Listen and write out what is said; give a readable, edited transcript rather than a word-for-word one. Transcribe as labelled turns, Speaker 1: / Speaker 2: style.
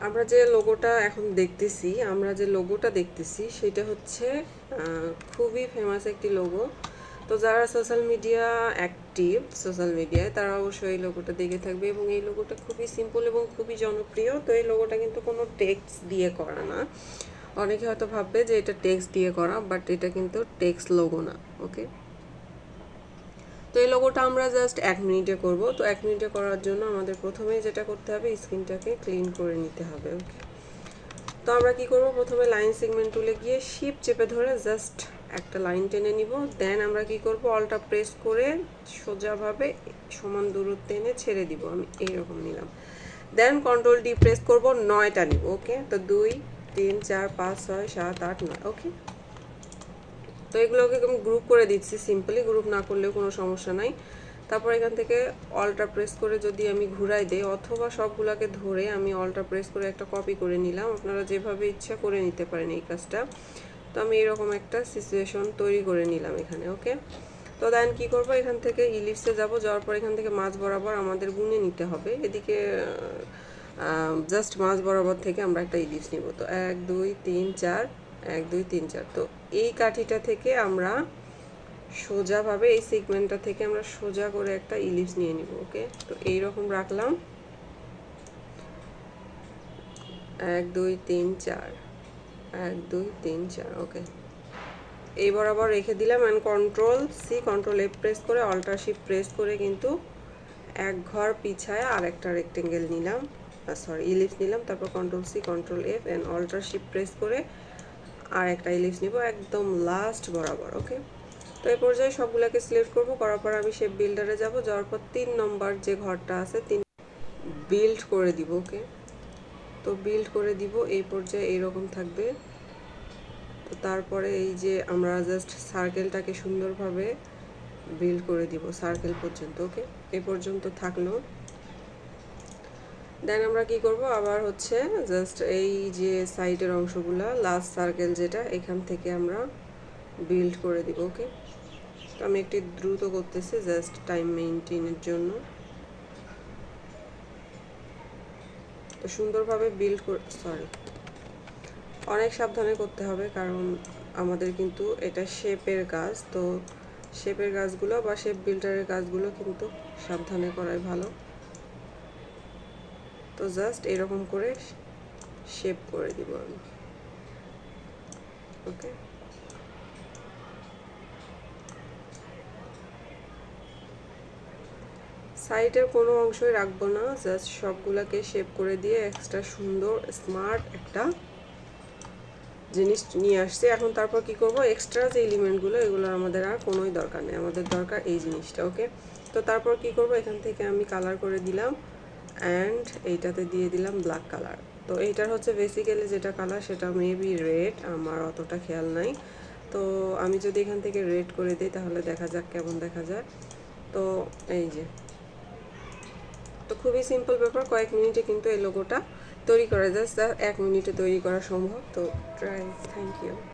Speaker 1: আমরা যে লোগোটা এখন দেখতেছি সেটা হচ্ছে খুবই ফেমাস একটি লোগো। তো যারা সোশ্যাল মিডিয়া অ্যাক্টিভ সোশ্যাল মিডিয়ায় তারা অবশ্যই এই লোগোটা দেখে থাকবে, এবং এই লোগোটা খুবই সিম্পল এবং খুবই জনপ্রিয়। তো এই লোগোটা কিন্তু কোনো টেক্সট দিয়ে করা না। অনেকে হয়তো ভাববে যে এটা টেক্সট দিয়ে করা, বাট এটা কিন্তু টেক্সট লোগো না। ওকে, তো এই লোগোটা আমরা জাস্ট 1 মিনিটে করব। তো 1 মিনিটে করার জন্য আমাদের প্রথমে যেটা করতে হবে, স্ক্রিনটাকে ক্লিন করে নিতে হবে। ওকে, তো আমরা কি করব, প্রথমে লাইন সেগমেন্ট টুলে গিয়ে শিপ চেপে ধরে জাস্ট একটা লাইন টেনে নিব। দেন আমরা কি করব, অলটা প্রেস করে সোজাভাবে সমান দূরত্বে এনে ছেড়ে দিব। আমি এইরকম নিলাম। দেন কন্ট্রোল ডি প্রেস করব, 9টা নিব। ওকে, তো 2 3 4 5 6 7 8 9। ওকে, তো এগুলোকে আমি গ্রুপ করে দিচ্ছি সিম্পলি, গ্রুপ না করলেও কোনো সমস্যা নাই। তারপর এখান থেকে অলটা প্রেস করে যদি আমি ঘুরাই দেই, অথবা সবগুলোকে ধরে আমি অলটা প্রেস করে একটা কপি করে নিলাম। আপনারা যেভাবে ইচ্ছা করে নিতে পারেন এই কাজটা। তো আমি এরকম একটা সিচুয়েশন তৈরি করে নিলাম এখানে। ওকে, তো দেন কি করব, এখান থেকে ইলিপসে যাব, যাওয়ার পর এখান থেকে মাঝ বরাবর আমাদের গুনে নিতে হবে। এদিকে জাস্ট মাঝ বরাবর থেকে আমরা একটা ইলিপস নিব। তো 1 2 3 4 1 2 3 4। তো এই কাঠিটা থেকে আমরা সোজাভাবে এই সেগমেন্টটা থেকে আমরা সোজা করে একটা ইলিপস নিয়ে নিব। ওকে, তো এইরকম রাখলাম 1 2 3 4 1 2 3 4। ওকে, এই বরাবর রেখে দিলাম and control C control F press করে অল্টার শিফট প্রেস করে কিন্তু এক ঘর পিছায় আর একটা রেক্টেঙ্গেল নিলাম, ইলিপস নিলাম। তারপর control C control F and alter shift press করে আর একটা ইলিপস নিব একদম লাস্ট বরাবর। ওকে, তো এই পর্যায়ে সবগুলোকে সিলেক্ট করব। করার পর আমি শেপ বিল্ডারে যাব, যাওয়ার পর 3 নম্বর যে ঘরটা আছে 3 বিল্ড করে দিব। ওকে, তো বিল্ড করে দিব। এই পর্যায়ে এইরকম থাকবে। তো তারপরে এই যে আমরা জাস্ট সার্কেলটাকে সুন্দরভাবে বিল্ড করে দিব সার্কেল পর্যন্ত। ওকে, এই পর্যন্ত থাকলো। দেন আমরা কি করব, আবার হচ্ছে জাস্ট এই যে সাইডের অংশগুলো লাস্ট সার্কেল যেটা, এখান থেকে আমরা বিল্ড করে দিব। ওকে, তো আমি একটু দ্রুত করতেছি জাস্ট টাইম মেইনটেইনের জন্য। তো সুন্দরভাবে বিল্ড অনেক সাবধানে করতে হবে, কারণ আমাদের কিন্তু এটা শেপের কাজ। তো শেপের কাজগুলো বা শেপ বিল্ডারের কাজগুলো কিন্তু সাবধানে করাই ভালো। তো জাস্ট এরকম করে শেপ করে দিব আমি। ওকে, সাইডের কোনো অংশই রাখবো না, জাস্ট সবগুলোকে শেপ করে দিয়ে এক্সট্রা সুন্দর স্মার্ট একটা জিনিস নিয়ে আসছে। এখন তারপর কি করব, এক্সট্রা যে এলিমেন্টগুলো এগুলোর আমাদের আর কোনোই দরকার নেই, আমাদের দরকার এই জিনিসটা। ওকে, তো তারপর কি করব, এখান থেকে আমি কালার করে দিলাম অ্যান্ড এইটাতে দিয়ে দিলাম ব্ল্যাক কালার। তো এইটার হচ্ছে বেসিক্যালি যেটা কালার সেটা মেবি রেড, আমার অতটা খেয়াল নাই। তো আমি যদি এখান থেকে রেড করে দিই তাহলে দেখা যাক কেমন দেখা যায়। তো এই যে, তো খুবই সিম্পল ব্যাপার, কয়েক মিনিটে কিন্তু এই লোগোটা তৈরি করা যায়। 1 মিনিটে তৈরি করা সম্ভব। তো ট্রাই। Thank you.